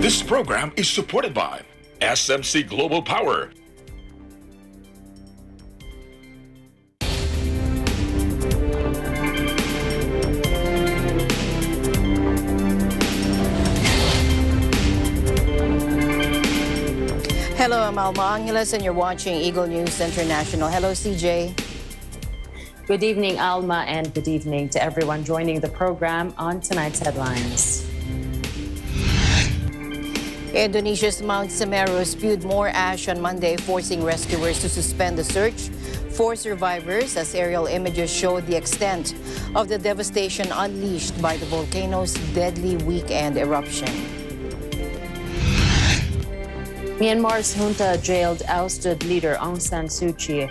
This program is supported by SMC Global Power. Hello, I'm Alma Angeles and you're watching Eagle News International. Hello, CJ. Good evening, Alma, and good evening to everyone joining the program on tonight's headlines. Indonesia's Mount Semeru spewed more ash on Monday, forcing rescuers to suspend the search for survivors as aerial images showed the extent of the devastation unleashed by the volcano's deadly weekend eruption. Myanmar's junta jailed ousted leader Aung San Suu Kyi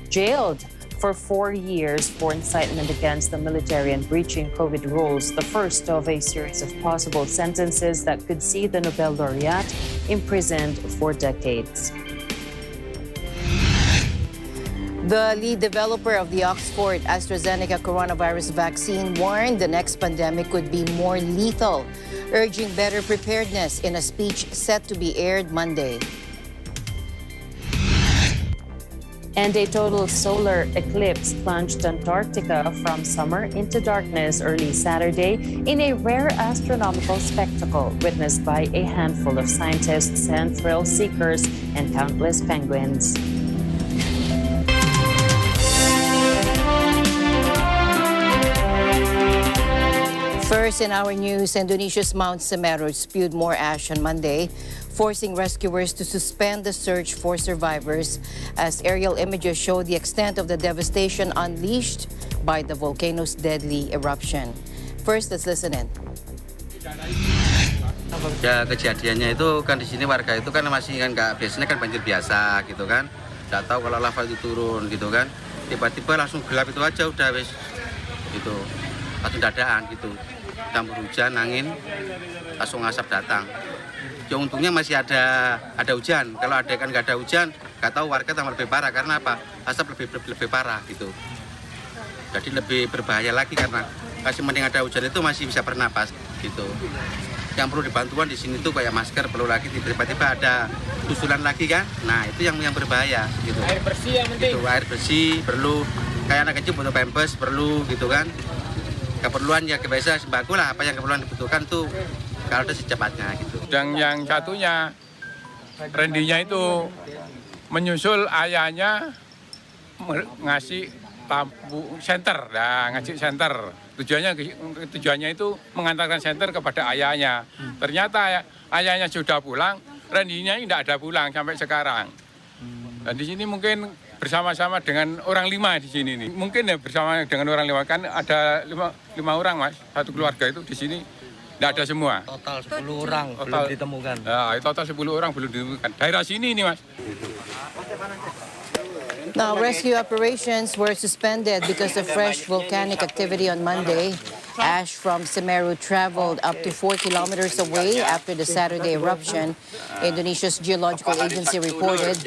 jailed for 4 years for incitement against the military and breaching COVID rules, the first of a series of possible sentences that could see the Nobel laureate imprisoned for decades. The lead developer of the Oxford AstraZeneca coronavirus vaccine warned the next pandemic could be more lethal, urging better preparedness in a speech set to be aired Monday. And a total solar eclipse plunged Antarctica from summer into darkness early Saturday in a rare astronomical spectacle witnessed by a handful of scientists and thrill seekers and countless penguins. First in our news, Indonesia's Mount Semeru spewed more ash on Monday, forcing rescuers to suspend the search for survivors as aerial images show the extent of the devastation unleashed by the volcano's deadly eruption. First, let's listen in. Ya, kejadiannya itu kan di sini warga itu kan masih kan nggak biasanya kan banjir biasa gitu kan, nggak tahu kalau lava itu turun gitu kan, tiba-tiba langsung gelap itu aja udah wis gitu, langsung dadaan gitu, campur hujan, angin, langsung asap datang. Ya untungnya masih ada hujan. Kalau ada kan nggak ada hujan, nggak tahu warga tambah lebih parah karena apa? Asap lebih parah gitu. Jadi lebih berbahaya lagi karena masih mending ada hujan itu masih bisa bernapas gitu. Yang perlu dibantuan di sini tuh kayak masker perlu lagi, tiba-tiba ada susulan lagi kan. Nah itu yang berbahaya gitu. Air bersih yang penting. Gitu, air bersih perlu. Kayak anak kecil butuh pampers perlu gitu kan. Keperluan ya kebiasaan sembako lah, apa yang keperluan dibutuhkan tuh kalau ada secepatnya gitu. Dan yang satunya, Randinya itu menyusul ayahnya ngasih lampu senter, ngasih senter. Tujuannya itu mengantarkan senter kepada ayahnya. Ternyata ayahnya sudah pulang, Randinya ini tidak ada pulang sampai sekarang. Dan di sini mungkin bersama-sama dengan orang 5 di sini nih. Mungkin ya bersama dengan orang 5 kan ada 5 orang Mas, satu keluarga itu di sini tidak ada semua. Total 10 orang belum ditemukan. Ya, total 10 orang belum ditemukan. Daerah sini nih Mas. Now, rescue operations were suspended because of fresh volcanic activity on Monday. Ash from Semeru traveled up to 4 kilometers away after the Saturday eruption. Indonesia's geological agency reported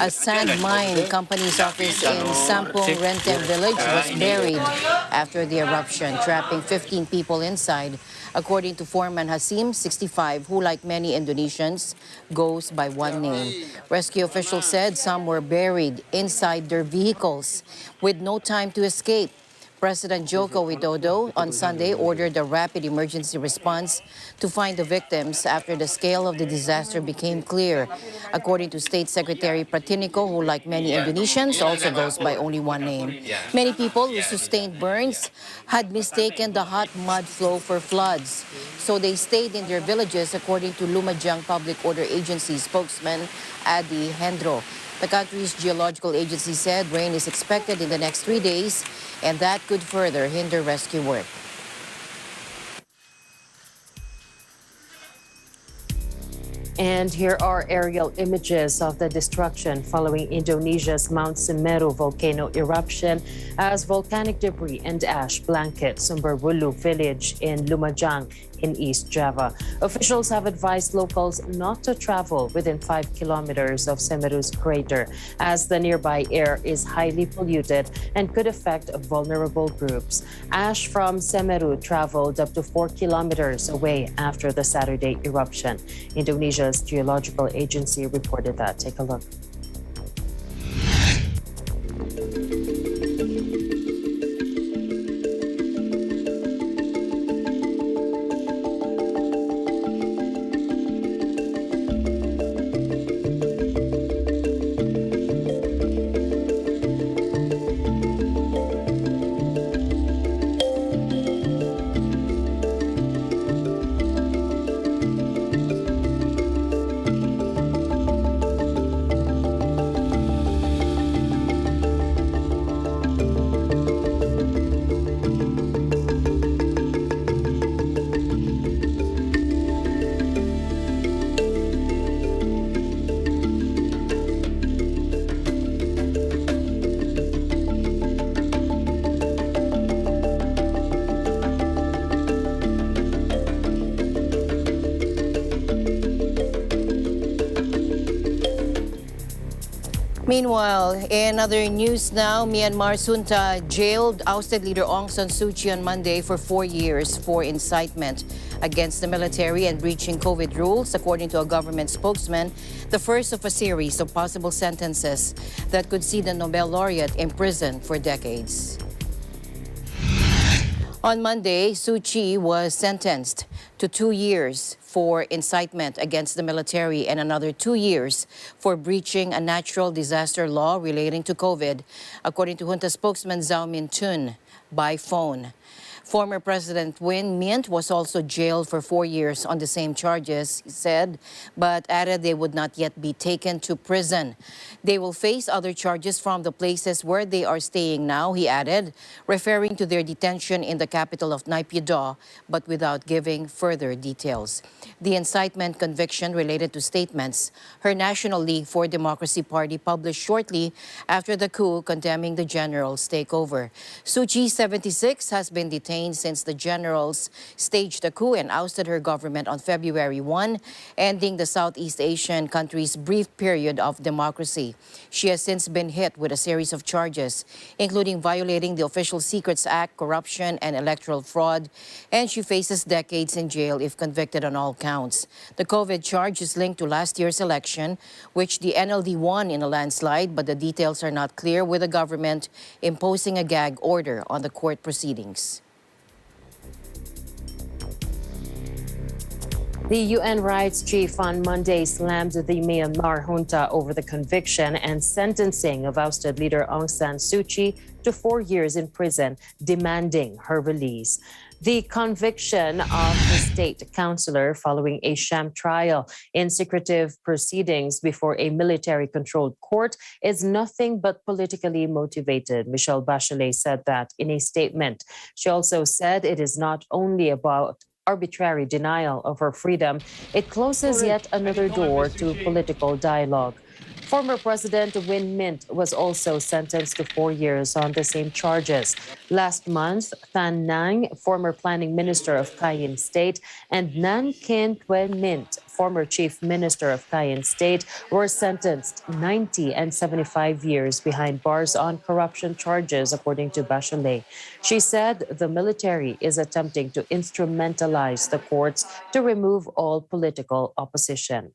a sand mine company's office in Sampung Renteng village was buried after the eruption, trapping 15 people inside, according to foreman Hasim, 65, who, like many Indonesians, goes by one name. Rescue officials said some were buried inside their vehicles with no time to escape. President Joko Widodo on Sunday ordered a rapid emergency response to find the victims after the scale of the disaster became clear. According to State Secretary Pratiniko, who, like many Indonesians, also goes by only one name. Many people who sustained burns had mistaken the hot mud flow for floods, so they stayed in their villages, according to Lumajang Public Order Agency spokesman Adi Hendro. The country's geological agency said rain is expected in the next 3 days, and that could further hinder rescue work. And here are aerial images of the destruction following Indonesia's Mount Semeru volcano eruption as volcanic debris and ash blanket Sumberwulu village in Lumajang in East Java. Officials have advised locals not to travel within 5 kilometers of Semeru's crater, as the nearby air is highly polluted and could affect vulnerable groups. Ash from Semeru traveled up to 4 kilometers away after the Saturday eruption. Indonesia's geological agency reported that. Take a look. Meanwhile, in other news now, Myanmar's junta jailed ousted leader Aung San Suu Kyi on Monday for 4 years for incitement against the military and breaching COVID rules, according to a government spokesman, the first of a series of possible sentences that could see the Nobel laureate imprisoned for decades. On Monday, Suu Kyi was sentenced to 2 years for incitement against the military and another 2 years for breaching a natural disaster law relating to COVID, according to junta spokesman Zhao Mintun by phone. Former President Win Myint was also jailed for 4 years on the same charges, he said, but added they would not yet be taken to prison. They will face other charges from the places where they are staying now, he added, referring to their detention in the capital of Naypyidaw, but without giving further details. The incitement conviction related to statements her National League for Democracy party published shortly after the coup condemning the general's takeover. Suu Kyi, 76, has been detained since the generals staged a coup and ousted her government on February 1, ending the Southeast Asian country's brief period of democracy. She has since been hit with a series of charges, including violating the Official Secrets Act, corruption, and electoral fraud, and she faces decades in jail if convicted on all counts. The COVID charge is linked to last year's election, which the NLD won in a landslide, but the details are not clear, with the government imposing a gag order on the court proceedings. The UN rights chief on Monday slammed the Myanmar junta over the conviction and sentencing of ousted leader Aung San Suu Kyi to 4 years in prison, demanding her release. The conviction of the state councillor following a sham trial in secretive proceedings before a military-controlled court is nothing but politically motivated. Michelle Bachelet said that in a statement. She also said it is not only about arbitrary denial of her freedom, it closes yet another door to political dialogue. Former President Win Myint was also sentenced to 4 years on the same charges. Last month, Than Nang, former planning minister of Cayenne State, and Nan Kin Tuen Myint, former chief minister of Cayenne State, were sentenced 90 and 75 years behind bars on corruption charges, according to Bachelet. She said the military is attempting to instrumentalize the courts to remove all political opposition.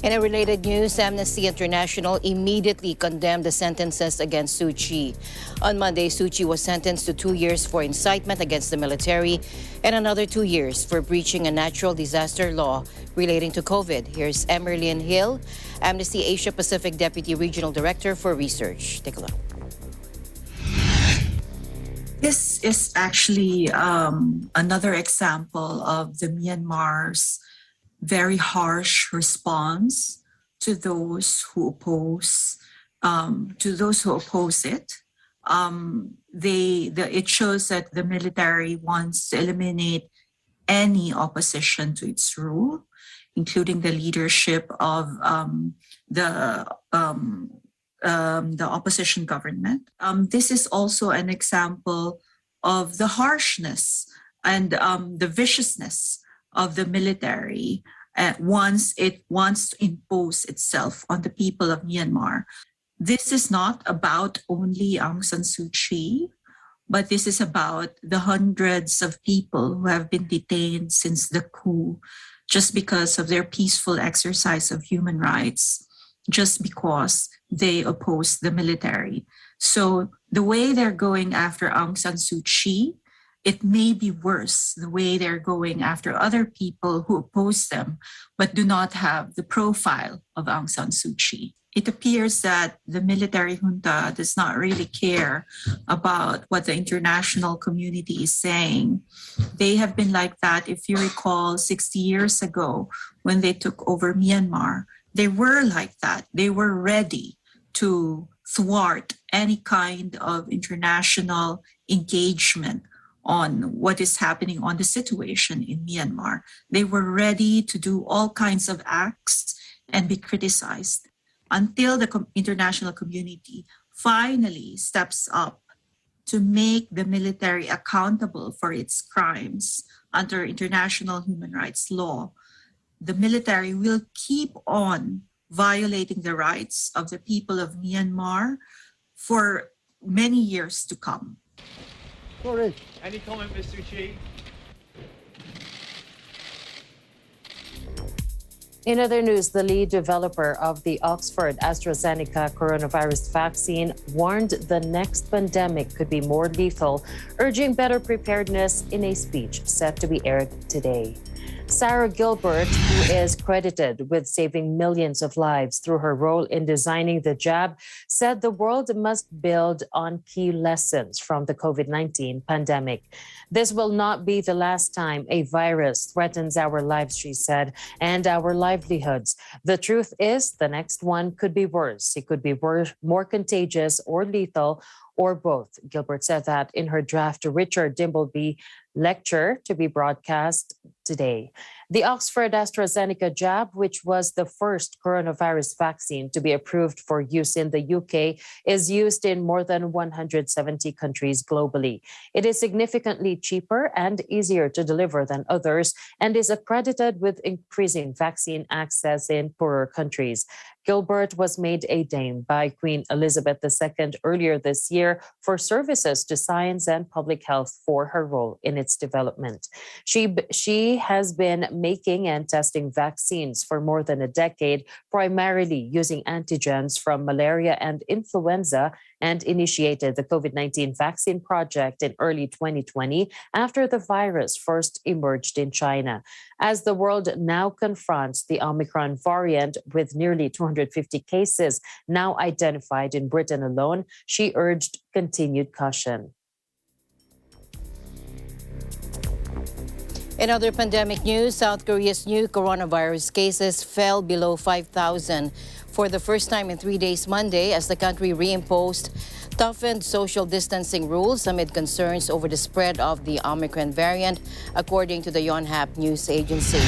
In a related news, Amnesty International immediately condemned the sentences against Suu Kyi. On Monday, Suu Kyi was sentenced to 2 years for incitement against the military and another 2 years for breaching a natural disaster law relating to COVID. Here's Emerlyn Hill, Amnesty Asia Pacific Deputy Regional Director for Research. Take a look. This is actually another example of the Myanmar's very harsh response to those who oppose it. It shows that the military wants to eliminate any opposition to its rule, including the leadership of the opposition government. This is also an example of the harshness and the viciousness of the military once it wants to impose itself on the people of Myanmar. This is not about only Aung San Suu Kyi, but this is about the hundreds of people who have been detained since the coup just because of their peaceful exercise of human rights, just because they oppose the military. So the way they're going after Aung San Suu Kyi, it may be worse the way they're going after other people who oppose them, but do not have the profile of Aung San Suu Kyi. It appears that the military junta does not really care about what the international community is saying. They have been like that, if you recall, 60 years ago when they took over Myanmar. They were like that. They were ready to thwart any kind of international engagement on what is happening on the situation in Myanmar. They were ready to do all kinds of acts and be criticized until the international community finally steps up to make the military accountable for its crimes under international human rights law. The military will keep on violating the rights of the people of Myanmar for many years to come. Any comment, Mr. Chi? In other news, the lead developer of the Oxford AstraZeneca coronavirus vaccine warned the next pandemic could be more lethal, urging better preparedness in a speech set to be aired today. Sarah Gilbert, who is credited with saving millions of lives through her role in designing the jab, said the world must build on key lessons from the COVID-19 pandemic. This will not be the last time a virus threatens our lives, she said, and our livelihoods. The truth is, the next one could be worse. It could be more contagious or lethal, or both. Gilbert said that in her draft Richard Dimbleby lecture to be broadcast today. The Oxford AstraZeneca jab, which was the first coronavirus vaccine to be approved for use in the UK, is used in more than 170 countries globally. It is significantly cheaper and easier to deliver than others and is accredited with increasing vaccine access in poorer countries. Gilbert was made a Dame by Queen Elizabeth II earlier this year for services to science and public health for her role in its development. She has been making and testing vaccines for more than a decade, primarily using antigens from malaria and influenza, and initiated the COVID-19 vaccine project in early 2020 after the virus first emerged in China. As the world now confronts the Omicron variant with nearly 250 cases now identified in Britain alone, she urged continued caution. In other pandemic news, South Korea's new coronavirus cases fell below 5,000 for the first time in 3 days Monday as the country reimposed toughened social distancing rules amid concerns over the spread of the Omicron variant, according to the Yonhap news agency.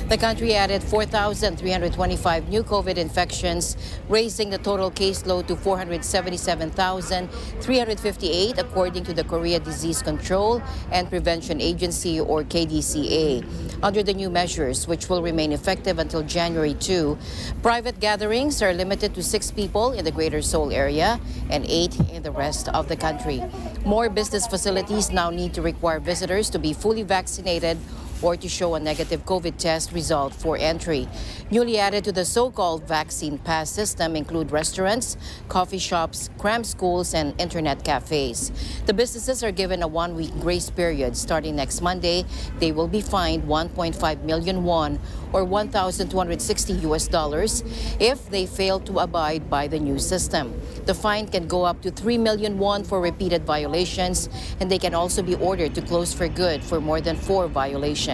The country added 4,325 new COVID infections, raising the total caseload to 477,358, according to the Korea Disease Control and Prevention Agency, or KDCA. Under the new measures, which will remain effective until January 2, private gatherings are limited to 6 people in the Greater Seoul area and 8 in the rest of the country. More business facilities now need to require visitors to be fully vaccinated or to show a negative COVID test result for entry. Newly added to the so-called vaccine pass system include restaurants, coffee shops, cram schools, and internet cafes. The businesses are given a 1-week grace period. Starting next Monday, they will be fined 1.5 million won or $1,260 if they fail to abide by the new system. The fine can go up to 3 million won for repeated violations, and they can also be ordered to close for good for more than 4 violations.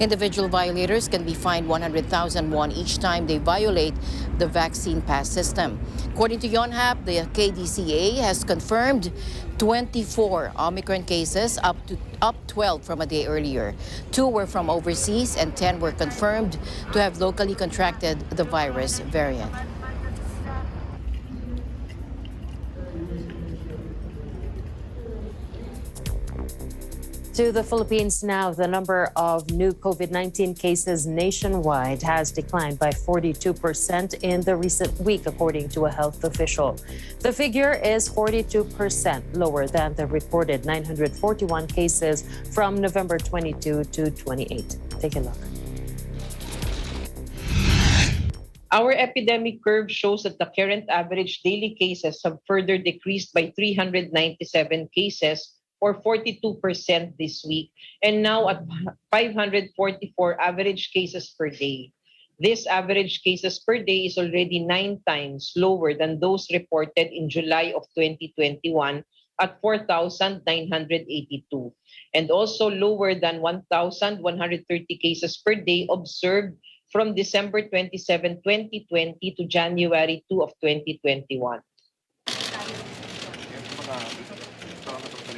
Individual violators can be fined 100,000 won each time they violate the vaccine pass system. According to Yonhap, the KDCA has confirmed 24 Omicron cases, up 12 from a day earlier. 2 were from overseas and 10 were confirmed to have locally contracted the virus variant. To the Philippines now, the number of new COVID-19 cases nationwide has declined by 42% in the recent week, according to a health official. The figure is 42% lower than the reported 941 cases from November 22 to 28. Take a look. Our epidemic curve shows that the current average daily cases have further decreased by 397 cases or 42% this week, and now at 544 average cases per day. This average cases per day is already 9 times lower than those reported in July of 2021 at 4,982, and also lower than 1,130 cases per day observed from December 27, 2020 to January 2 of 2021.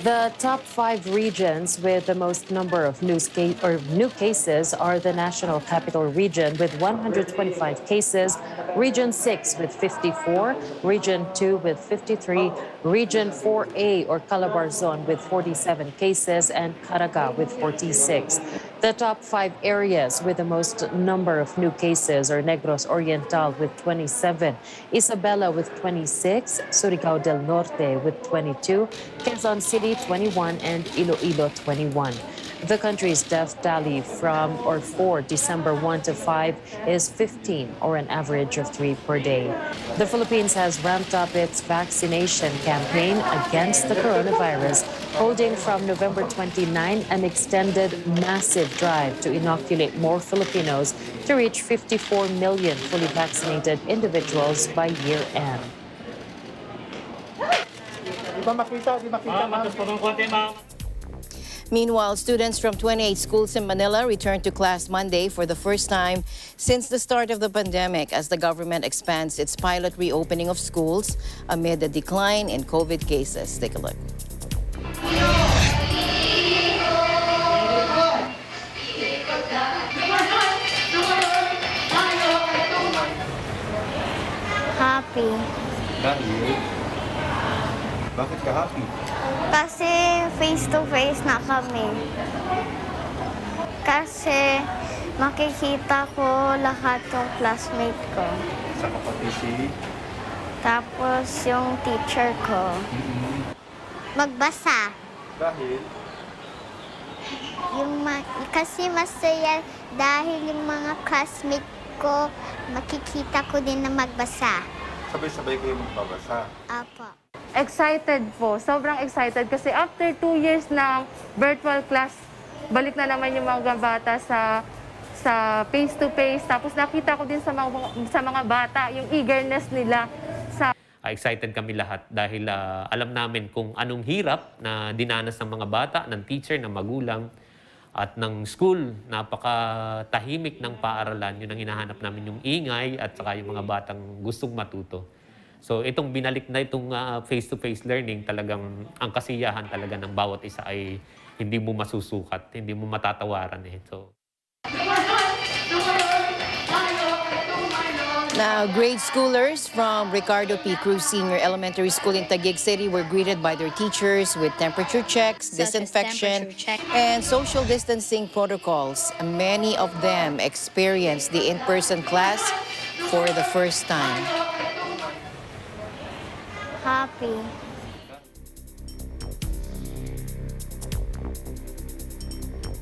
The top 5 regions with the most number of new cases are the National Capital Region with 125 cases, Region 6 with 54, Region 2 with 53, Region 4A or Calabar Zone with 47 cases, and Caraga with 46. The top 5 areas with the most number of new cases are Negros Oriental with 27, Isabela with 26, Surigao del Norte with 22, Quezon City 21, and Iloilo 21. The country's death tally for December 1 to 5 is 15, or an average of 3 per day. The Philippines has ramped up its vaccination campaign against the coronavirus, holding from November 29 an extended massive drive to inoculate more Filipinos to reach 54 million fully vaccinated individuals by year-end. Meanwhile, students from 28 schools in Manila returned to class Monday for the first time since the start of the pandemic as the government expands its pilot reopening of schools amid the decline in COVID cases. Take a look. Happy. Bakit ka happy? Kasi face-to-face na kami. Kasi makikita ko lahat ng classmate ko. Saka pati si? Tapos yung teacher ko. Magbasa. Dahil? Kasi masaya dahil yung mga classmate ko, makikita ko din na magbasa. Sabay-sabay kayo magbabasa? Apo. Excited po. Sobrang excited kasi after 2 years ng virtual class, balik na naman yung mga bata sa face-to-face. Tapos nakita ko din sa mga bata yung eagerness nila. Excited kami lahat dahil alam namin kung anong hirap na dinanas ng mga bata, ng teacher, ng magulang, at ng school. Napakatahimik ng paaralan. Yun ang hinahanap namin, yung ingay at saka yung mga batang gustong matuto. So itong binalik na itong face-to-face learning, talagang ang kasiyahan talaga ng bawat isa ay hindi mo masusukat, hindi mo matatawaran eh. So now, grade schoolers from Ricardo P. Cruz Senior Elementary School in Taguig City were greeted by their teachers with temperature checks, disinfection, and social distancing protocols. Many of them experienced the in-person class for the first time. Happy.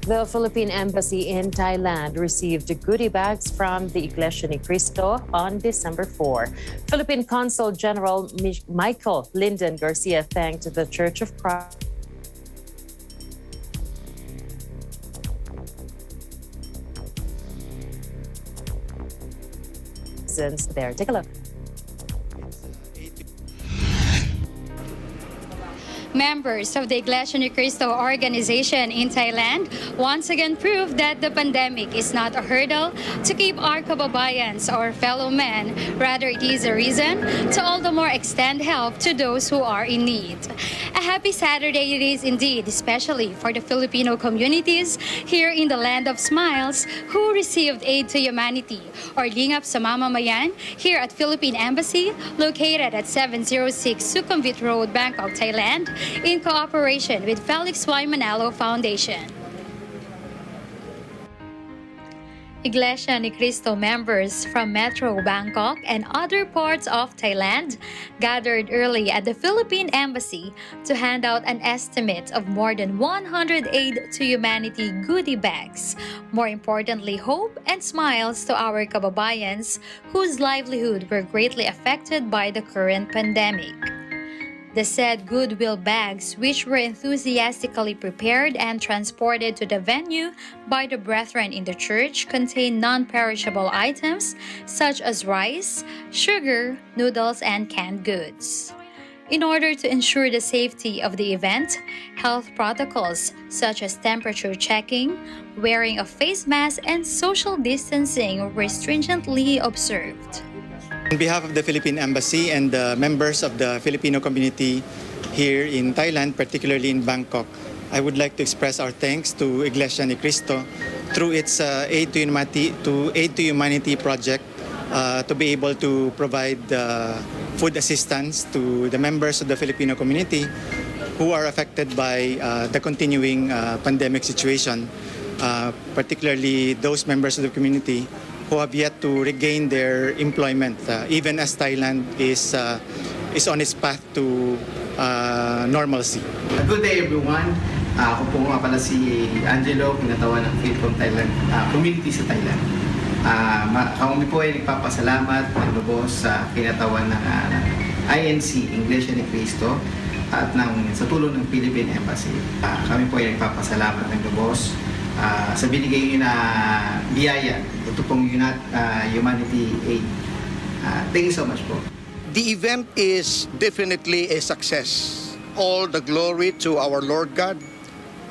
The Philippine Embassy in Thailand received goodie bags from the Iglesia ni Cristo on December 4. Philippine Consul General Michael Lyndon Garcia thanked the Church of Christ there. Take a look. Members of the Iglesia ni Cristo organization in Thailand once again proved that the pandemic is not a hurdle to keep our kababayans or fellow men. Rather, it is a reason to all the more extend help to those who are in need. A happy Saturday it is indeed, especially for the Filipino communities here in the land of smiles who received aid to humanity or lingap sa mamamayan here at Philippine Embassy located at 706 Sukhumvit Road, Bangkok, Thailand. in cooperation with Felix Y. Manalo Foundation. Iglesia ni Cristo members from Metro Bangkok and other parts of Thailand gathered early at the Philippine Embassy to hand out an estimate of more than 100 aid to humanity goodie bags. More importantly, hope and smiles to our kababayans whose livelihood were greatly affected by the current pandemic. The said goodwill bags, which were enthusiastically prepared and transported to the venue by the brethren in the church, contain non-perishable items such as rice, sugar, noodles, and canned goods. In order to ensure the safety of the event, health protocols such as temperature checking, wearing of face masks, and social distancing were stringently observed. On behalf of the Philippine Embassy and the members of the Filipino community here in Thailand, particularly in Bangkok, I would like to express our thanks to Iglesia ni Cristo through its Aid to Humanity project to be able to provide food assistance to the members of the Filipino community who are affected by the continuing pandemic situation, particularly those members of the community who have yet to regain their employment, even as Thailand is on its path to normalcy. Good day everyone. Ako po nga pala si Angelo, pinatawan ng Faith from Thailand community sa Thailand. Kami po ay nagpapasalamat ng lubos sa kinatawan ng INC, Iglesia ni Cristo, at sa tulong ng Philippine Embassy. Kami po ay nagpapasalamat ng lubos sa binigay na biyaya, ito pong humanity aid. Thank you so much po. The event is definitely a success. All the glory to our Lord God.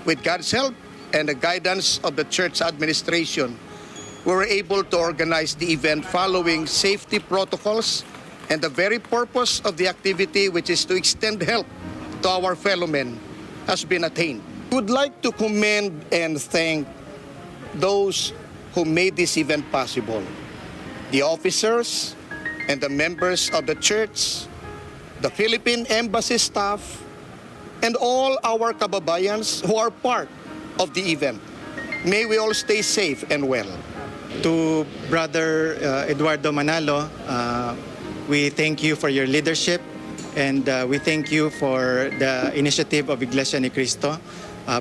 With God's help and the guidance of the church administration, we were able to organize the event following safety protocols, and the very purpose of the activity, which is to extend help to our fellow men, has been attained. I would like to commend and thank those who made this event possible. The officers and the members of the church, the Philippine Embassy staff, and all our kababayans who are part of the event. May we all stay safe and well. To Brother Eduardo Manalo, we thank you for your leadership, and we thank you for the initiative of Iglesia ni Cristo,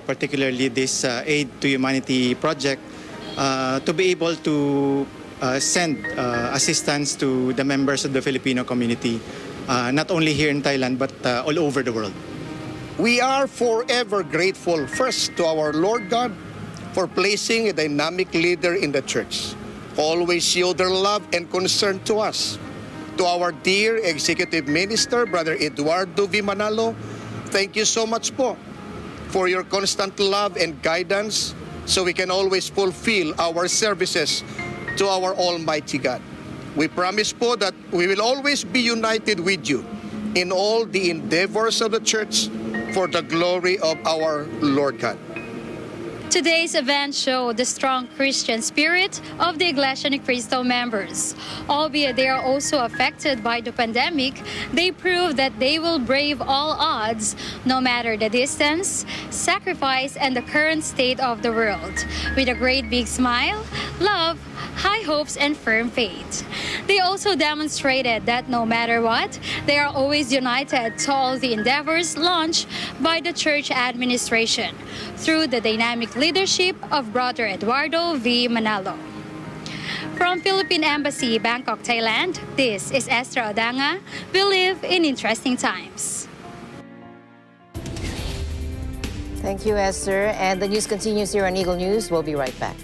particularly this Aid to Humanity project, to be able to send assistance to the members of the Filipino community, not only here in Thailand, but all over the world. We are forever grateful first to our Lord God for placing a dynamic leader in the church, who always show their love and concern to us. To our dear Executive Minister, Brother Eduardo V. Manalo, thank you so much po for your constant love and guidance so we can always fulfill our services to our Almighty God. We promise po that we will always be united with you in all the endeavors of the church for the glory of our Lord God. Today's event showed the strong Christian spirit of the Iglesia ni Cristo members. Albeit they are also affected by the pandemic, they prove that they will brave all odds, no matter the distance, sacrifice, and the current state of the world, with a great big smile, love, high hopes, and firm faith. They also demonstrated that no matter what, they are always united to all the endeavors launched by the church administration through the dynamic leadership of Brother Eduardo V. Manalo. From Philippine Embassy, Bangkok, Thailand, this is Esther Odanga. We live in interesting times. Thank you, Esther. And the news continues here on Eagle News. We'll be right back.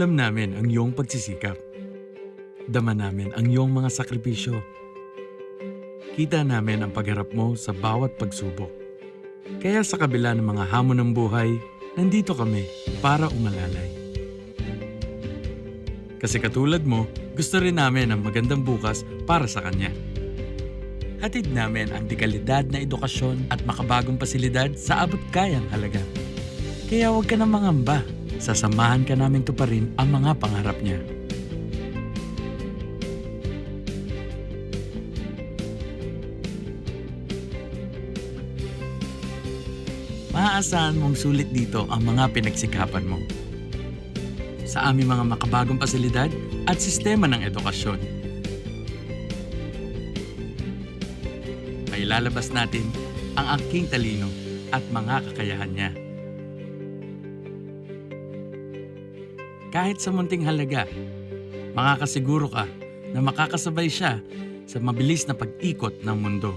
Ramdam namin ang iyong pagsisikap. Dama namin ang iyong mga sakripisyo. Kita namin ang pagharap mo sa bawat pagsubok. Kaya sa kabila ng mga hamon ng buhay, nandito kami para umalalay. Kasi katulad mo, gusto rin namin ang magandang bukas para sa kanya. Hatid namin ang dekalidad na edukasyon at makabagong pasilidad sa abot kayang halaga. Kaya huwag ka na mangamba. Sasamahan ka namin tuparin ang mga pangarap niya. Maaasahan mong sulit dito ang mga pinagsikapan mo. Sa aming mga makabagong pasilidad at sistema ng edukasyon. Mailalabas natin ang aking talino at mga kakayahan niya. Kahit sa munting halaga, makakasiguro ka na makakasabay siya sa mabilis na pag-ikot ng mundo.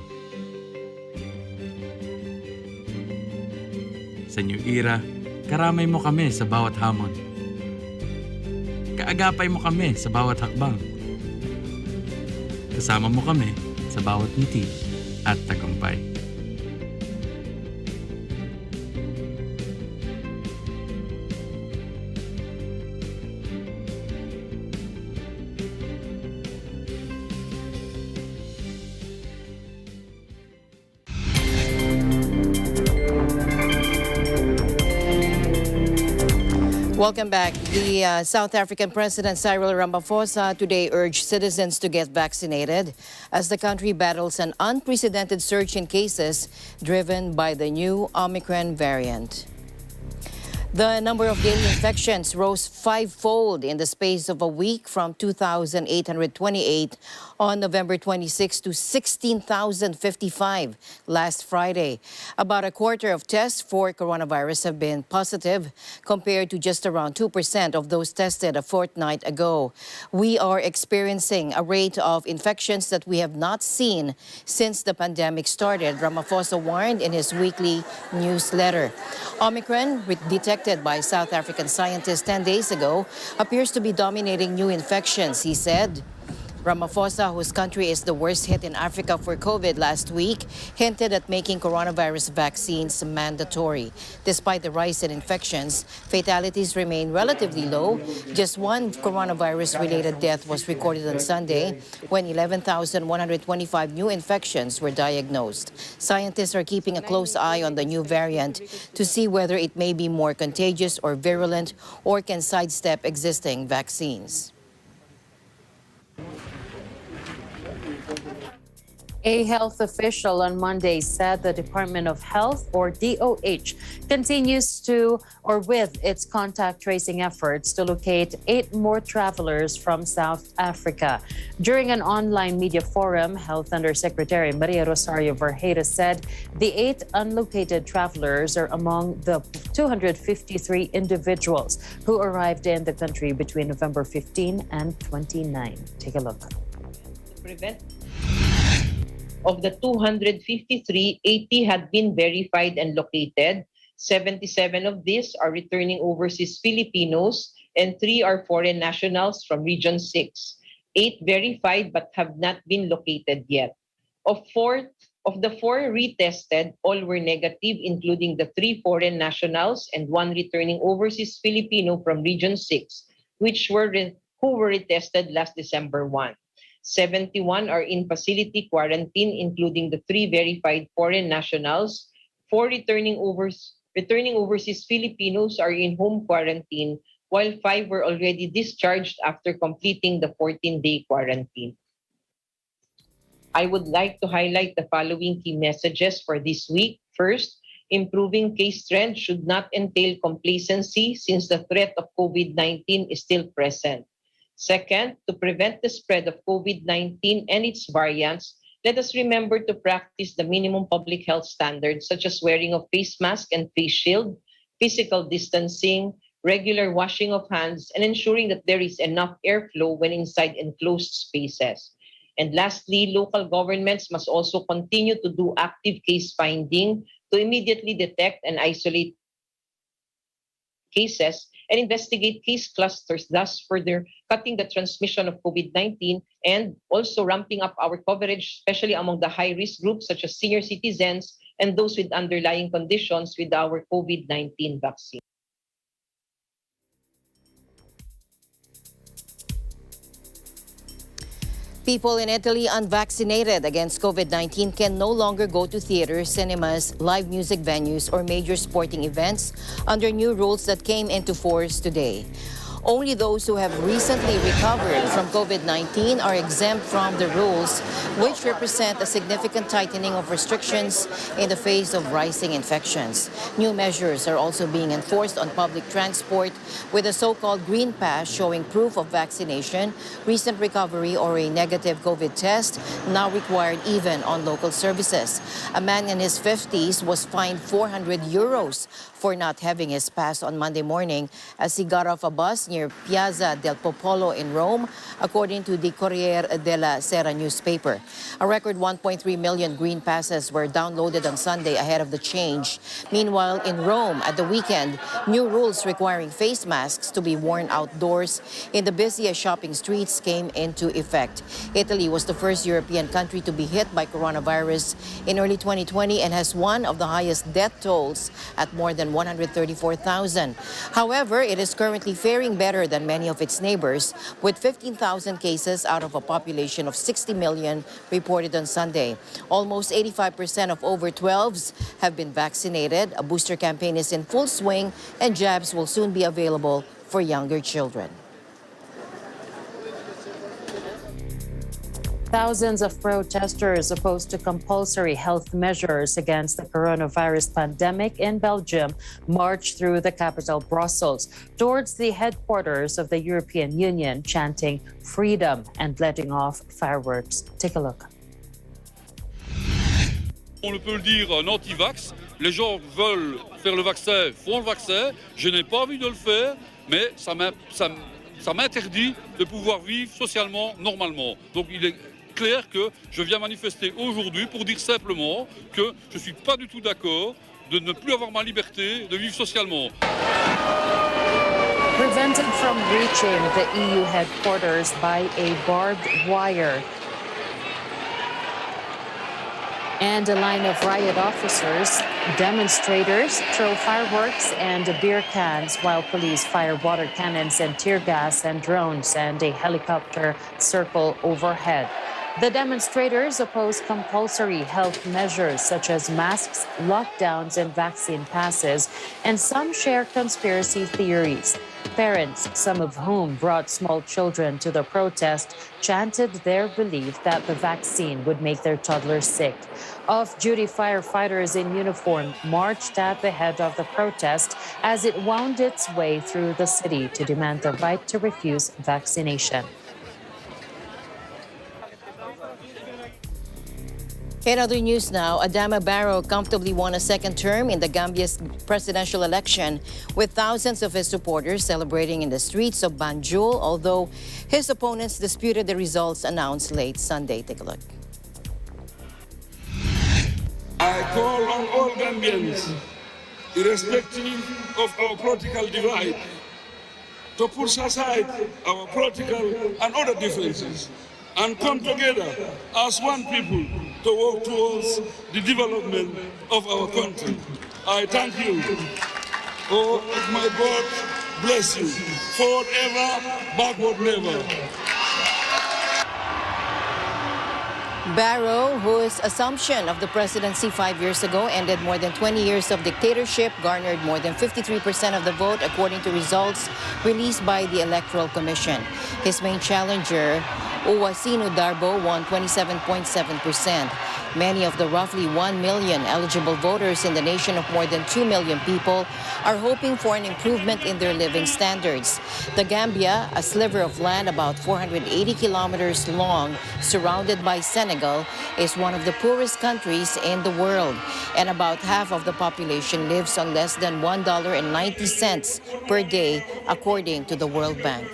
Sa New Era, karamay mo kami sa bawat hamon. Kaagapay mo kami sa bawat hakbang. Kasama mo kami sa bawat ngiti at tagumpay. Welcome back. The South African President Cyril Ramaphosa today urged citizens to get vaccinated as the country battles an unprecedented surge in cases driven by the new Omicron variant. The number of daily infections rose fivefold in the space of a week from 2,828 on November 26 to 16,055 last Friday. About a quarter of tests for coronavirus have been positive compared to just around 2% of those tested a fortnight ago. We are experiencing a rate of infections that we have not seen since the pandemic started, Ramaphosa warned in his weekly newsletter. Omicron, detected by South African scientists 10 days ago, appears to be dominating new infections, he said. Ramaphosa, whose country is the worst hit in Africa for COVID last week, hinted at making coronavirus vaccines mandatory. Despite the rise in infections, fatalities remain relatively low. Just one coronavirus-related death was recorded on Sunday when 11,125 new infections were diagnosed. Scientists are keeping a close eye on the new variant to see whether it may be more contagious or virulent or can sidestep existing vaccines. A health official on Monday said the Department of Health, or DOH, continues with its contact tracing efforts to locate 8 more travelers from South Africa. During an online media forum, Health Undersecretary Maria Rosario Vergeire said the 8 unlocated travelers are among the 253 individuals who arrived in the country between November 15 and 29. Take a look. Of the 253, 80 had been verified and located. 77 of these are returning overseas Filipinos and 3 are foreign nationals from Region 6. 8 verified but have not been located yet. Of the 4 retested, all were negative, including the 3 foreign nationals and 1 returning overseas Filipino from Region 6, who were retested last December 1. 71 are in facility quarantine, including the 3 verified foreign nationals. 4 returning overseas Filipinos are in home quarantine, while 5 were already discharged after completing the 14-day quarantine. I would like to highlight the following key messages for this week. First, improving case trend should not entail complacency since the threat of COVID-19 is still present. Second, to prevent the spread of COVID-19 and its variants, let us remember to practice the minimum public health standards such as wearing of face mask and face shield, physical distancing, regular washing of hands, and ensuring that there is enough airflow when inside enclosed spaces. And lastly, local governments must also continue to do active case finding to immediately detect and isolate cases and investigate case clusters, thus further cutting the transmission of COVID-19 and also ramping up our coverage, especially among the high-risk groups such as senior citizens and those with underlying conditions with our COVID-19 vaccine. People in Italy unvaccinated against COVID-19 can no longer go to theaters, cinemas, live music venues, or major sporting events under new rules that came into force today. Only those who have recently recovered from COVID-19 are exempt from the rules, which represent a significant tightening of restrictions in the face of rising infections. New measures are also being enforced on public transport with a so-called green pass showing proof of vaccination, recent recovery, or a negative COVID test, now required even on local services. A man in his 50s was fined 400 euros for not having his pass on Monday morning as he got off a bus near Piazza del Popolo in Rome, according to the Corriere della Sera newspaper. A record 1.3 million green passes were downloaded on Sunday ahead of the change. Meanwhile, in Rome at the weekend, new rules requiring face masks to be worn outdoors in the busiest shopping streets came into effect. Italy was the first European country to be hit by coronavirus in early 2020 and has one of the highest death tolls at more than 134,000. However, it is currently faring better than many of its neighbors, with 15,000 cases out of a population of 60 million reported on Sunday. Almost 85% of over 12s have been vaccinated. A booster campaign is in full swing, and jabs will soon be available for younger children. Thousands of protesters opposed to compulsory health measures against the coronavirus pandemic in Belgium marched through the capital, Brussels, towards the headquarters of the European Union, chanting freedom and letting off fireworks. Take a look. On peut le dire, un anti-vax. Les gens veulent faire le vaccin, font le vaccin. Je n'ai pas envie de le faire, mais ça m'interdit de pouvoir vivre socialement normalement. Donc il est clair que je viens manifester aujourd'hui pour dire simplement que je ne suis pas du tout d'accord de ne plus avoir ma liberté de vivre socialement. Prevented from reaching the EU headquarters by a barbed wire and a line of riot officers, demonstrators throw fireworks and beer cans while police fire water cannons and tear gas and drones, and a helicopter circle overhead. The demonstrators oppose compulsory health measures such as masks, lockdowns, and vaccine passes, and some share conspiracy theories. Parents, some of whom brought small children to the protest, chanted their belief that the vaccine would make their toddlers sick. Off-duty firefighters in uniform marched at the head of the protest as it wound its way through the city to demand the right to refuse vaccination. In other news now, Adama Barrow comfortably won a second term in the Gambia's presidential election, with thousands of his supporters celebrating in the streets of Banjul, although his opponents disputed the results announced late Sunday. Take a look. I call on all Gambians, irrespective of our political divide, to push aside our political and other differences and come together as one people to work towards the development of our country. I thank you. Oh, my God bless you. Forever, backward never. Barrow, whose assumption of the presidency 5 years ago ended more than 20 years of dictatorship, garnered more than 53% of the vote according to results released by the Electoral Commission. His main challenger, Uwasinu Darbo, won 27.7%. Many of the roughly 1 million eligible voters in the nation of more than 2 million people are hoping for an improvement in their living standards. The Gambia, a sliver of land about 480 kilometers long, surrounded by Senegal, is one of the poorest countries in the world, and about half of the population lives on less than $1.90 per day, according to the World Bank.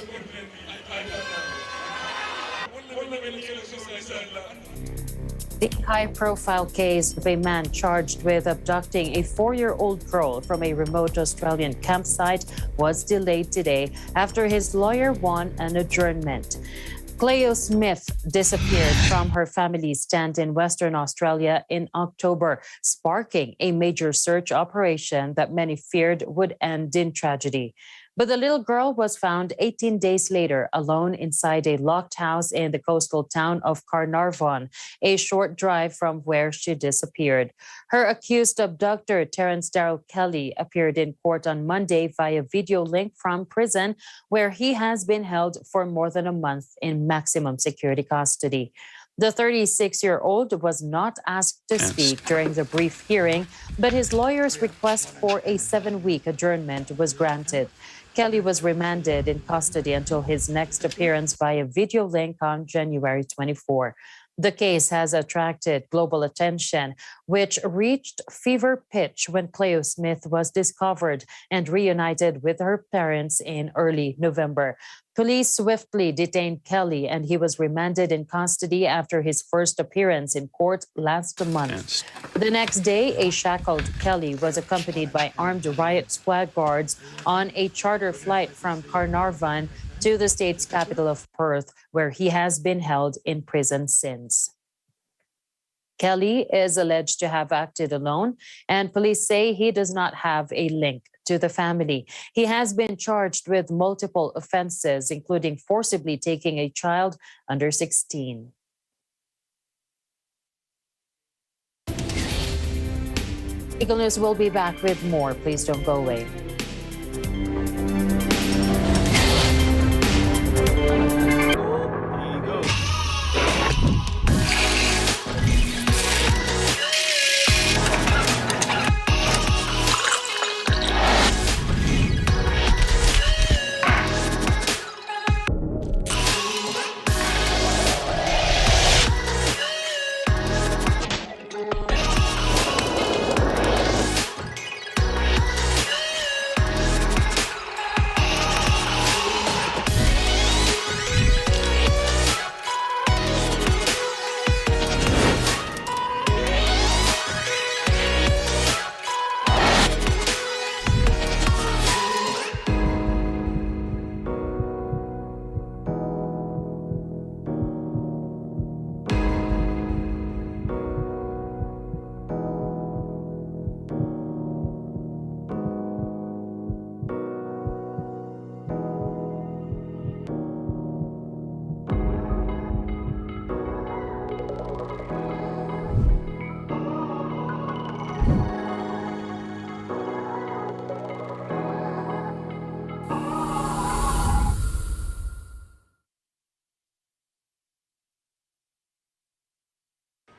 The high-profile case of a man charged with abducting a 4-year-old girl from a remote Australian campsite was delayed today after his lawyer won an adjournment. Cleo Smith disappeared from her family's tent in Western Australia in October, sparking a major search operation that many feared would end in tragedy. But the little girl was found 18 days later alone inside a locked house in the coastal town of Carnarvon, a short drive from where she disappeared. Her accused abductor, Terence Darrell Kelly, appeared in court on Monday via video link from prison, where he has been held for more than a month in maximum security custody. The 36-year-old was not asked to speak during the brief hearing, but his lawyer's request for a 7-week adjournment was granted. Kelly was remanded in custody until his next appearance via video link on January 24. The case has attracted global attention, which reached fever pitch when Cleo Smith was discovered and reunited with her parents in early November. Police swiftly detained Kelly, and he was remanded in custody after his first appearance in court last month. The next day, a shackled Kelly was accompanied by armed riot squad guards on a charter flight from Carnarvon to the state's capital of Perth, where he has been held in prison since. Kelly is alleged to have acted alone, and police say he does not have a link to the family. He has been charged with multiple offenses, including forcibly taking a child under 16. Eagle News will be back with more. Please don't go away.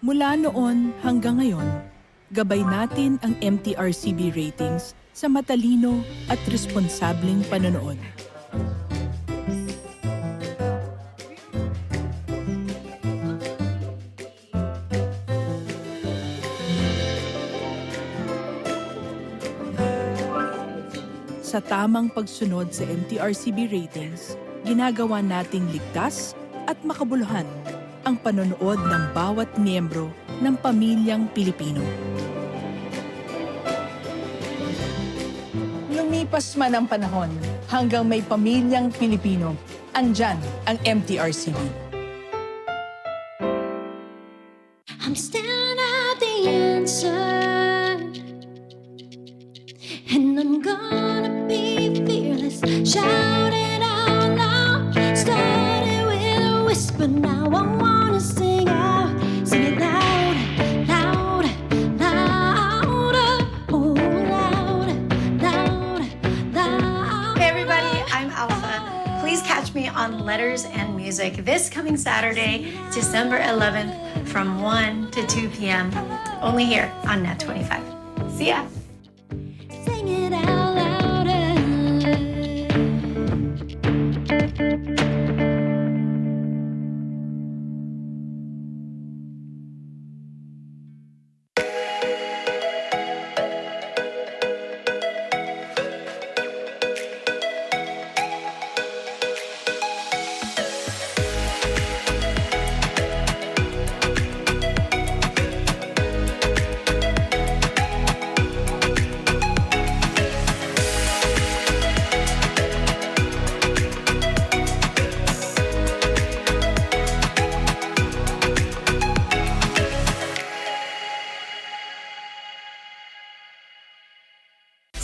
Mula noon hanggang ngayon, gabay natin ang MTRCB ratings sa matalino at responsableng panonood. Sa tamang pagsunod sa MTRCB ratings, ginagawa nating ligtas at makabuluhan ang panonood ng bawat miyembro ng pamilyang Pilipino. Lumipas man ang panahon, hanggang may pamilyang Pilipino, andyan ang MTRCB. I'm still not the answer, and I'm gonna be fearless, shout it out loud. Started with a whisper, now I wanna sing out, sing it loud, loud, louder, oh loud, loud, loud. Hey everybody, I'm Alpha. Please catch me on Letters and Music this coming Saturday, December 11th from 1 to 2 p.m. only here on Net 25. See ya. Sing it out louder.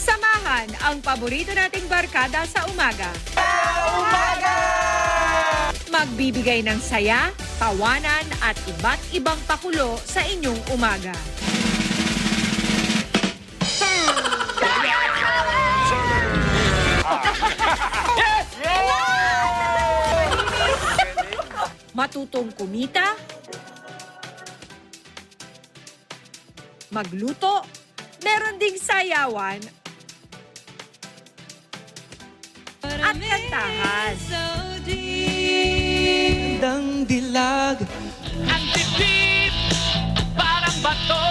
Samahan ang paborito nating barkada sa umaga. Magbibigay ng saya, tawanan at iba't ibang pakulo sa inyong umaga. Matutong kumita, magluto, meron ding sayawan at kantahan. Ang dilag, ang dibdib, parang bato.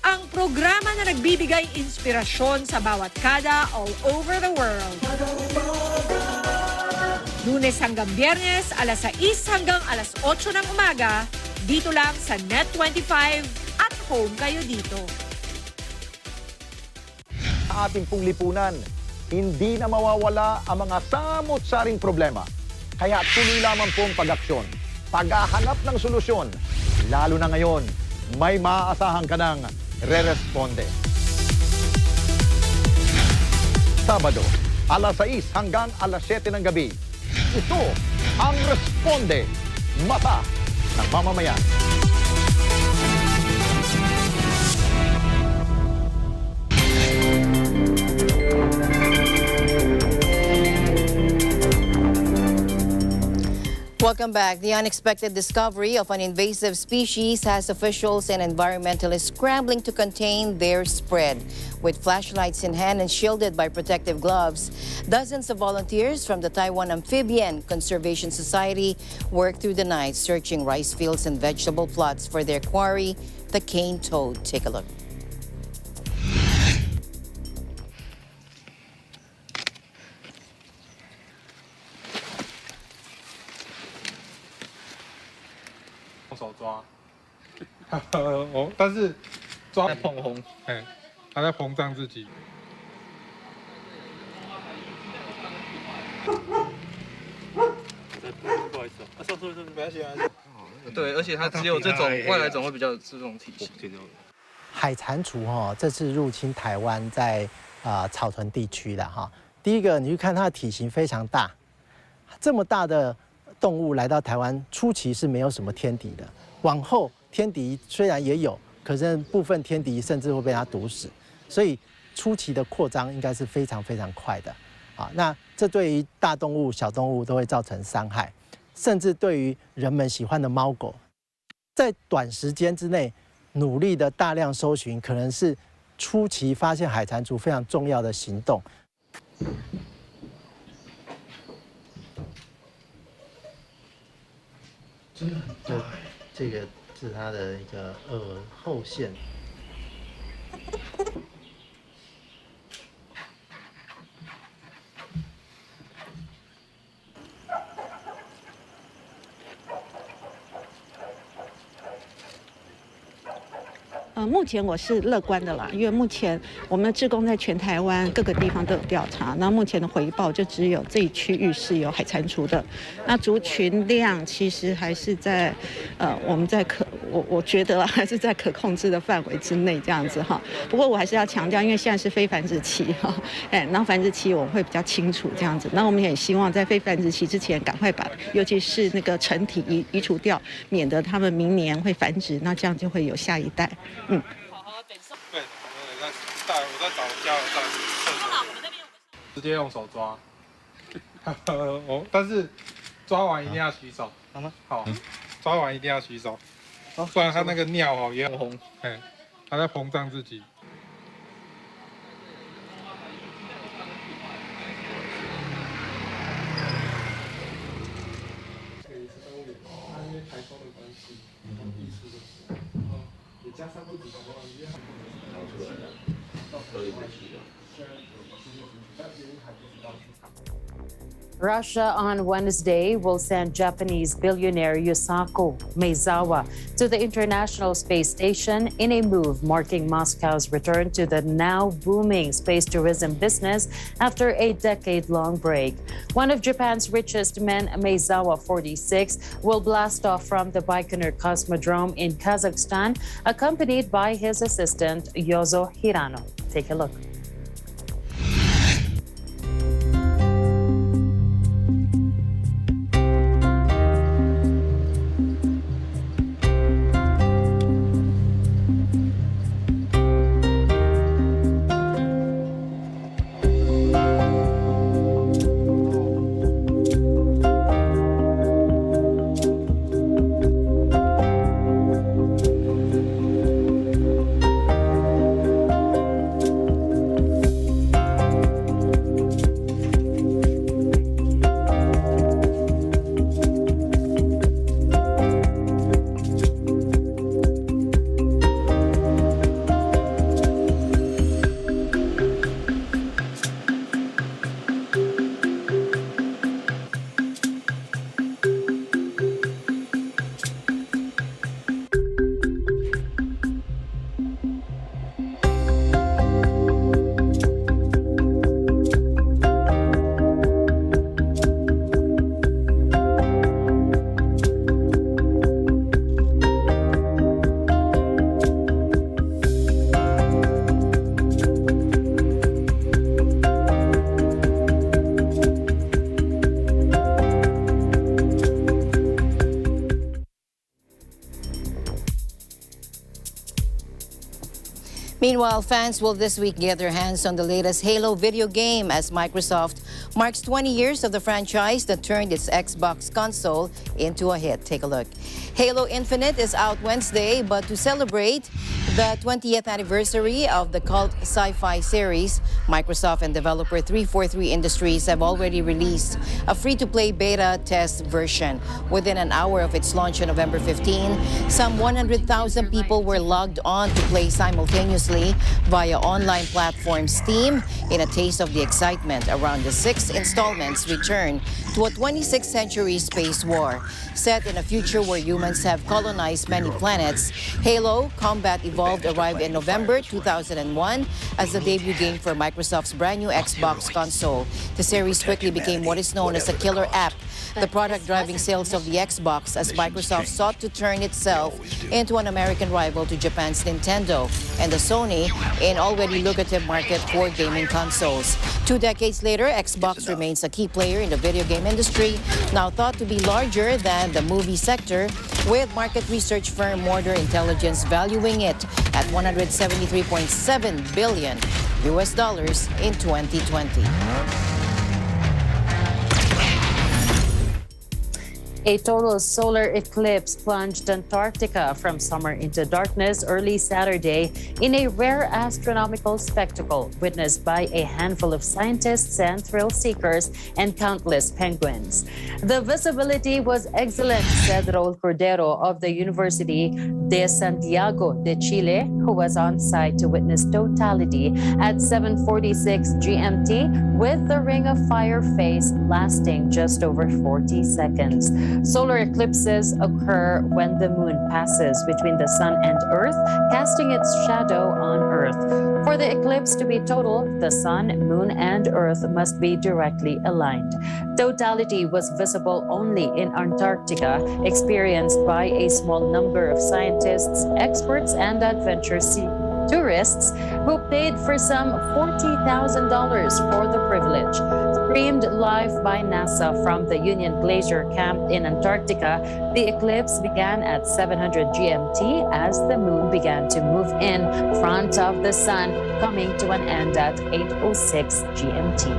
Ang programa na nagbibigay inspirasyon sa bawat kada all over the world. Lunes hanggang Biyernes, alas 6 hanggang alas 8 ng umaga, dito lang sa Net25 at home kayo dito. Sa ating pong lipunan, hindi na mawawala ang mga samot-saring problema. Kaya tuloy lamang pong pag-aksyon, paghahanap ng solusyon. Lalo na ngayon, may maaasahan ka ng re-responde. Sabado, alas 6 hanggang alas 7 ng gabi. Ito ang Responde, mata ng mamamayan. Welcome back. The unexpected discovery of an invasive species has officials and environmentalists scrambling to contain their spread. With flashlights in hand and shielded by protective gloves, dozens of volunteers from the Taiwan Amphibian Conservation Society worked through the night searching rice fields and vegetable plots for their quarry, the cane toad. Take a look.但是抓在膨红，它在膨胀自己。不好意思啊，没关系啊。对，而且它只有这种外来种会比较有这种体型。海蟾蜍这次入侵台湾在草屯地区的哈。第一个，你去看它的体型非常大，这么大的动物来到台湾，初期是没有什么天敌的，往后天敌虽然也有，可是部分天敌甚至会被它毒死，所以初期的扩张应该是非常非常快的。那这对于大动物、小动物都会造成伤害，甚至对于人们喜欢的猫狗，在短时间之内努力的大量搜寻，可能是初期发现海蟾蜍非常重要的行动。真的很大，这个是它的一个耳后线。目前我是乐观的啦，因为目前我们的志工在全台湾各个地方都有调查，那目前的回报就只有这一区域是有海蟾蜍的，那族群量其实还是在我们在我觉得还是在可控制的范围之内这样子哈。不过我还是要强调，因为现在是非繁殖期哈，然后繁殖期我们会比较清楚这样子，那我们也希望在非繁殖期之前赶快把，尤其是那个成体移除掉，免得他们明年会繁殖，那这样就会有下一代。对，我在找加油站厕所，直接用手抓。但是抓完一定要洗手，好吗？好，抓完一定要洗手，不然它那个尿也很红，它在膨胀自己。加上不止的话，你拿出来了，可以的。 Russia on Wednesday will send Japanese billionaire Yusaku Maezawa to the International Space Station in a move marking Moscow's return to the now booming space tourism business after a decade-long break. One of Japan's richest men, Maezawa, 46, will blast off from the Baikonur Cosmodrome in Kazakhstan, accompanied by his assistant Yozo Hirano. Take a look. Meanwhile, fans will this week get their hands on the latest Halo video game as Microsoft marks 20 years of the franchise that turned its Xbox console into a hit. Take a look. Halo Infinite is out Wednesday, but to celebrate the 20th anniversary of the cult sci-fi series, Microsoft and developer 343 Industries have already released a free-to-play beta test version. Within an hour of its launch on November 15, some 100,000 people were logged on to play simultaneously via online platform Steam in a taste of the excitement around the 6 installments return to a 26th century space war. Set in a future where humans have colonized many planets, Halo Combat Evolved arrived in November 2001 as the debut game for Microsoft's brand new Xbox console. The series quickly became what is known as a killer app, the product driving sales of the Xbox as Microsoft sought to turn itself into an American rival to Japan's Nintendo and the Sony in already lucrative market for gaming consoles. 2 decades later, Xbox remains a key player in the video game industry, now thought to be larger than the movie sector, with market research firm Mortar Intelligence valuing it at $173.7 billion in 2020. A total solar eclipse plunged Antarctica from summer into darkness early Saturday in a rare astronomical spectacle witnessed by a handful of scientists and thrill seekers and countless penguins. The visibility was excellent, said Raul Cordero of the University de Santiago de Chile, who was on site to witness totality at 7:46 GMT with the ring of fire phase lasting just over 40 seconds. Solar eclipses occur when the moon passes between the sun and Earth, casting its shadow on Earth. For the eclipse to be total, the sun, moon, and Earth must be directly aligned. Totality was visible only in Antarctica, experienced by a small number of scientists, experts, and adventure tourists who paid for some $40,000 for the privilege. Streamed live by NASA from the Union Glacier Camp in Antarctica, the eclipse began at 700 GMT as the moon began to move in front of the sun, coming to an end at 8:06 GMT.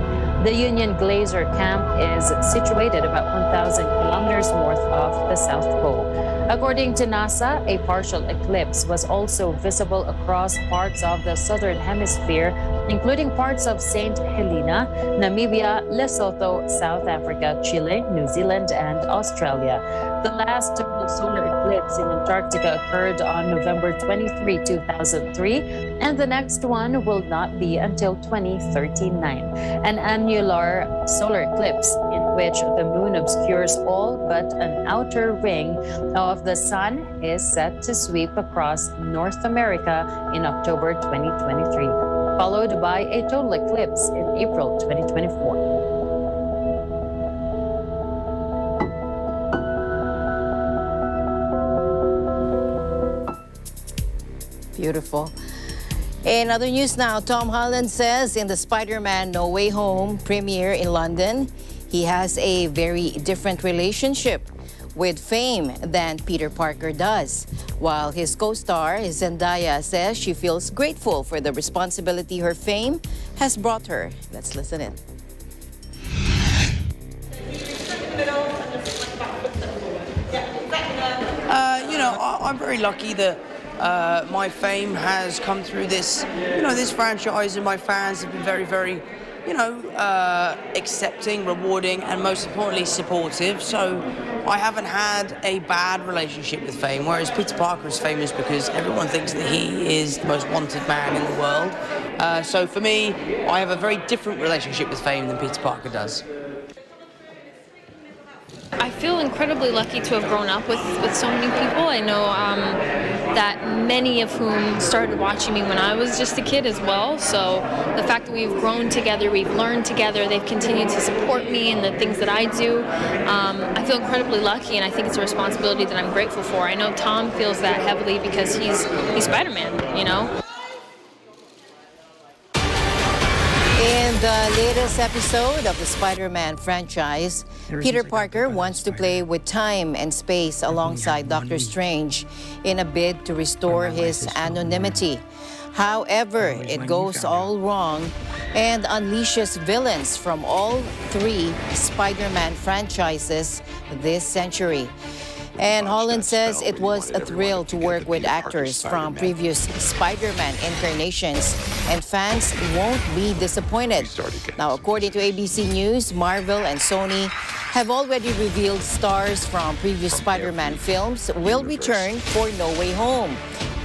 The Union Glacier Camp is situated about 1,000 kilometers north of the South Pole. According to NASA, a partial eclipse was also visible across parts of the southern hemisphere, including parts of St. Helena, Namibia, Lesotho, South Africa, Chile, New Zealand, and Australia. The last total solar eclipse in Antarctica occurred on November 23, 2003, and the next one will not be until 2039. An annular solar eclipse in which the moon obscures all but an outer ring of the sun is set to sweep across North America in October 2023, followed by a total eclipse in April 2024. Beautiful. In other news now, Tom Holland says in the Spider-Man No Way Home premiere in London, he has a very different relationship with fame than Peter Parker does. While his co-star, Zendaya, says she feels grateful for the responsibility her fame has brought her. Let's listen in. I'm very lucky that my fame has come through this, this franchise, and my fans have been very, very, accepting, rewarding, and most importantly, supportive. So I haven't had a bad relationship with fame, whereas Peter Parker is famous because everyone thinks that he is the most wanted man in the world. So for me, I have a very different relationship with fame than Peter Parker does. I feel incredibly lucky to have grown up with so many people. I know that many of whom started watching me when I was just a kid as well. So the fact that we've grown together, we've learned together, they've continued to support me in the things that I do. I feel incredibly lucky, and I think it's a responsibility that I'm grateful for. I know Tom feels that heavily because he's Spider-Man, In the latest episode of the Spider-Man franchise, Peter Parker wants to play with time and space alongside Doctor Strange in a bid to restore his anonymity. However, it goes all wrong and unleashes villains from all 3 Spider-Man franchises this century. And Holland says it was a thrill to work with actors from previous Spider-Man incarnations, and fans won't be disappointed. Now, according to ABC News, Marvel and Sony have already revealed stars from previous Spider-Man films will return for No Way Home.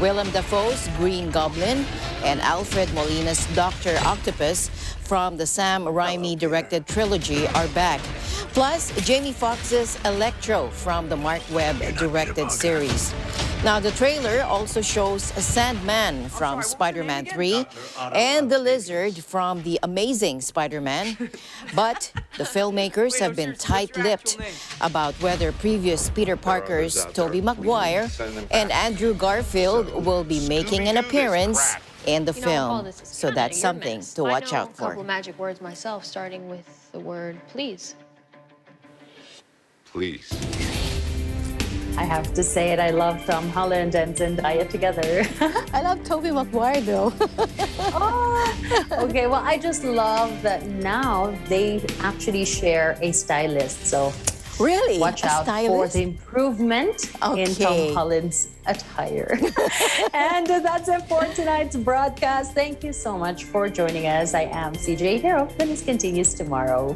Willem Dafoe's Green Goblin and Alfred Molina's Dr. Octopus from the Sam Raimi-directed trilogy are back. Plus, Jamie Foxx's Electro from the Mark Webb-directed series. Now, the trailer also shows Sandman from Spider-Man 3 and the Lizard from The Amazing Spider-Man. But the filmmakers have been tight-lipped about whether previous Peter Parkers, Tobey Maguire and Andrew Garfield will be making an appearance in the film. So that's something to watch out for. I know a couple magic words myself, starting with the word please. Please. I have to say it, I love Tom Holland and Zendaya together. I love Tobey Maguire though. Okay, well, I just love that now they actually share a stylist. So really, watch out for the improvement in Tom Holland's attire. And that's it for tonight's broadcast. Thank you so much for joining us. I am CJ Hero. The news continues tomorrow.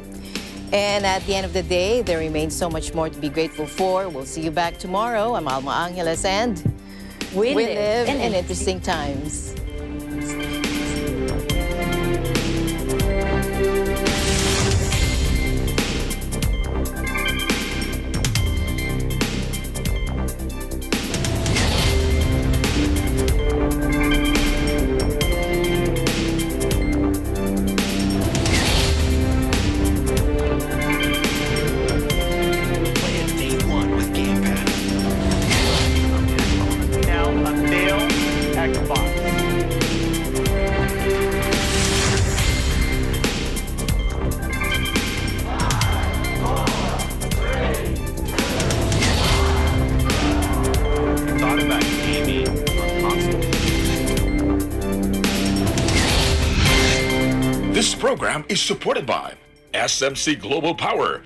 And at the end of the day, there remains so much more to be grateful for. We'll see you back tomorrow. I'm Alma Angeles, and we live in interesting times. This program is supported by SMC Global Power,